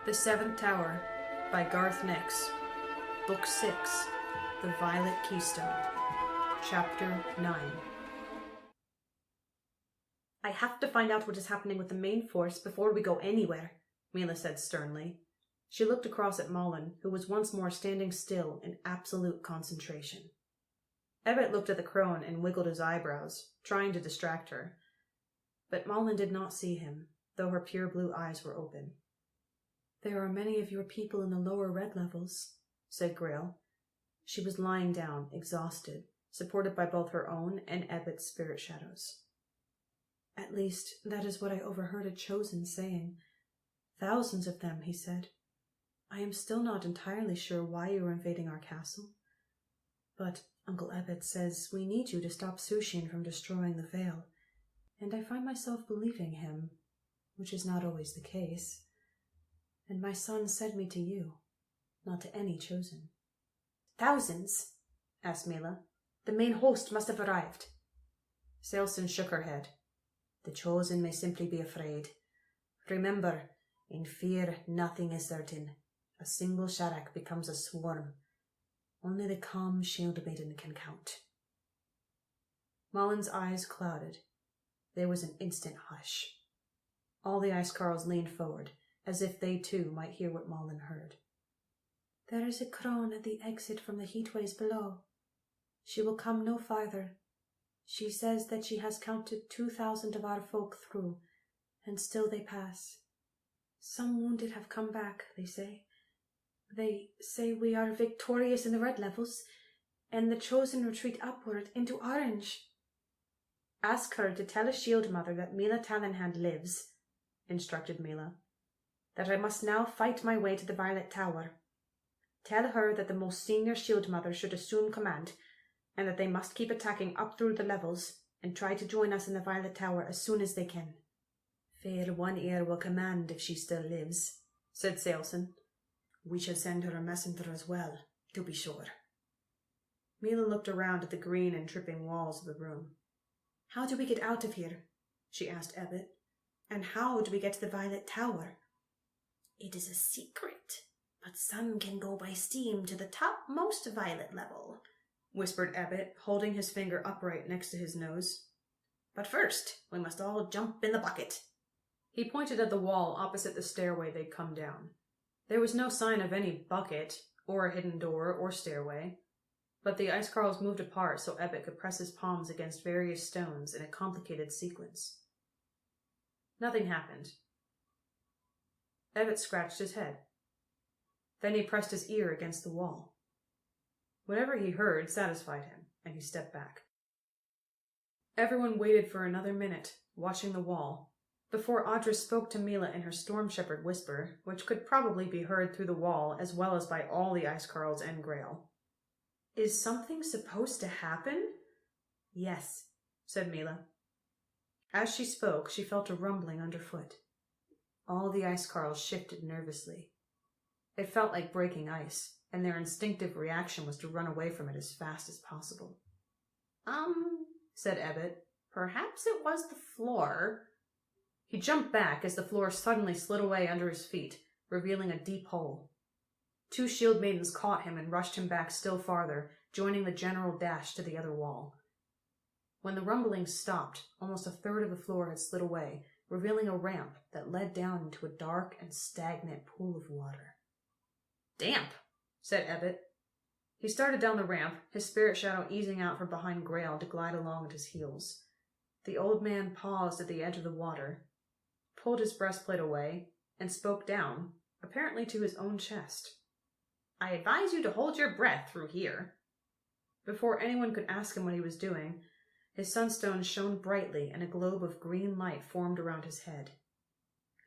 The Seventh Tower by Garth Nix. Book 6, The Violet Keystone. Chapter 9. I have to find out what is happening with the main force before we go anywhere, Milla said sternly. She looked across at Malin, who was once more standing still in absolute concentration. Ebbitt looked at the crone and wiggled his eyebrows, trying to distract her. But Malin did not see him, though her pure blue eyes were open. "There are many of your people in the lower red levels," said Grail. She was lying down, exhausted, supported by both her own and Ebbitt's spirit shadows. "At least, that is what I overheard a chosen saying. Thousands of them," he said. "I am still not entirely sure why you are invading our castle. But Uncle Ebbitt says we need you to stop Sushin from destroying the veil, and I find myself believing him, which is not always the case. And my son sent me to you, not to any chosen." "Thousands?" asked Milla. "The main host must have arrived." Sailson shook her head. "The chosen may simply be afraid. Remember, in fear nothing is certain. A single Sharak becomes a swarm. Only the calm shield maiden can count." Malin's eyes clouded. There was an instant hush. All the Icecarls leaned forward, as if they too might hear what Malin heard. "There is a crone at the exit from the heatways below. She will come no farther. She says that she has counted 2,000 of our folk through, and still they pass. Some wounded have come back, they say. They say we are victorious in the red levels, and the chosen retreat upward into Orange." "Ask her to tell a shield mother that Milla Talonhand lives," instructed Milla. "That I must now fight my way to the Violet Tower. Tell her that the most senior shield mother should assume command, and that they must keep attacking up through the levels, and try to join us in the Violet Tower as soon as they can." "Fair One Ear will command if she still lives," said Sailson. "We should send her a messenger as well, to be sure." Milla looked around at the green and dripping walls of the room. "How do we get out of here?" she asked Ebbitt. "And how do we get to the Violet Tower?" "It is a secret, but some can go by steam to the topmost violet level," whispered Ebbitt, holding his finger upright next to his nose. "But first, we must all jump in the bucket." He pointed at the wall opposite the stairway they'd come down. There was no sign of any bucket, or a hidden door, or stairway, but the Icecarls moved apart so Ebbitt could press his palms against various stones in a complicated sequence. Nothing happened. Ebbitt scratched his head. Then he pressed his ear against the wall. Whatever he heard satisfied him, and he stepped back. Everyone waited for another minute, watching the wall, before Audra spoke to Milla in her Storm Shepherd whisper, which could probably be heard through the wall as well as by all the Icecarls and Grail. "Is something supposed to happen?" "Yes," said Milla. As she spoke, she felt a rumbling underfoot. All the Icecarls shifted nervously. It felt like breaking ice, and their instinctive reaction was to run away from it as fast as possible. Said Ebbitt. "Perhaps it was the floor." He jumped back as the floor suddenly slid away under his feet, revealing a deep hole. Two shield maidens caught him and rushed him back still farther, joining the general dash to the other wall. When the rumbling stopped, almost a third of the floor had slid away, revealing a ramp that led down into a dark and stagnant pool of water. "Damp," said Ebbitt. He started down the ramp, his spirit shadow easing out from behind Grail to glide along at his heels. The old man paused at the edge of the water, pulled his breastplate away, and spoke down, apparently to his own chest. "I advise you to hold your breath through here." Before anyone could ask him what he was doing, his sunstone shone brightly and a globe of green light formed around his head.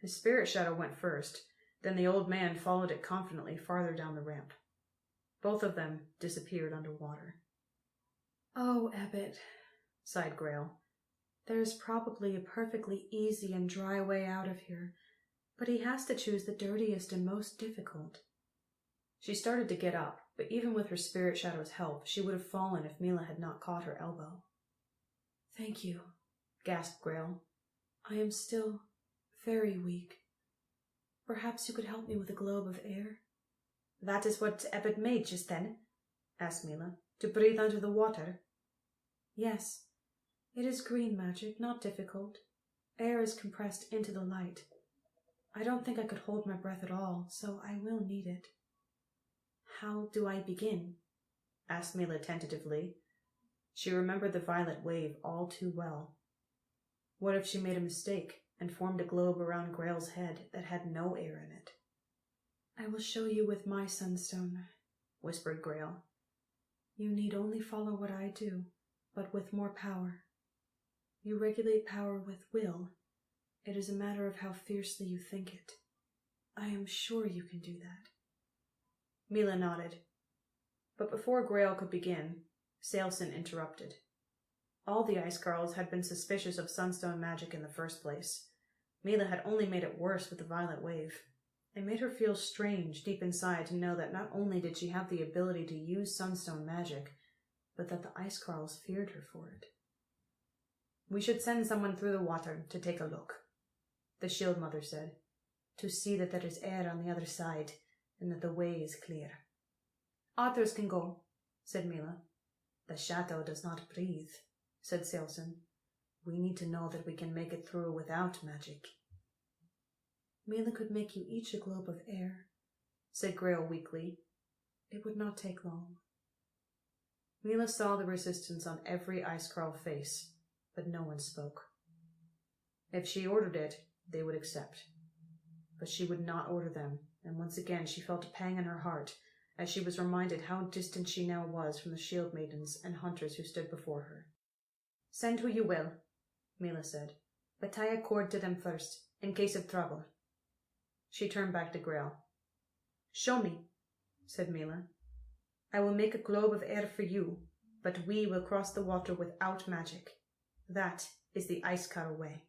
His spirit shadow went first, then the old man followed it confidently farther down the ramp. Both of them disappeared underwater. "Oh, Ebbitt," sighed Grail. "There's probably a perfectly easy and dry way out of here, but he has to choose the dirtiest and most difficult." She started to get up, but even with her spirit shadow's help, she would have fallen if Milla had not caught her elbow. "Thank you," gasped Grail. "I am still very weak." Perhaps you could help me with a globe of air? That is what Ebbitt made just then? Asked Milla. To breathe under the water? Yes. It is green magic, not difficult. Air is compressed into the light. I don't think I could hold my breath at all, so I will need it. How do I begin? Asked Milla tentatively. She remembered the violet wave all too well. What if she made a mistake and formed a globe around Grail's head that had no air in it? I will show you with my sunstone, whispered Grail. You need only follow what I do, but with more power. You regulate power with will. It is a matter of how fiercely you think it. I am sure you can do that. Milla nodded. But before Grail could begin, Sailson interrupted. All the ice girls had been suspicious of sunstone magic in the first place. Milla had only made it worse with the violet wave. It made her feel strange deep inside to know that not only did she have the ability to use sunstone magic, but that the ice girls feared her for it. We should send someone through the water to take a look, the shield mother said, to see that there is air on the other side and that the way is clear. Others can go, said Milla. The chateau does not breathe, said Sailson. We need to know that we can make it through without magic. Milla could make you each a globe of air, said Grail weakly. It would not take long. Milla saw the resistance on every ice-carl face, but no one spoke. If she ordered it, they would accept. But she would not order them, and once again she felt a pang in her heart as she was reminded how distant she now was from the shield maidens and hunters who stood before her. Send who you will, Milla said, but tie a cord to them first, in case of trouble. She turned back to Grail. Show me, said Milla. I will make a globe of air for you, but we will cross the water without magic. That is the ice-carl way.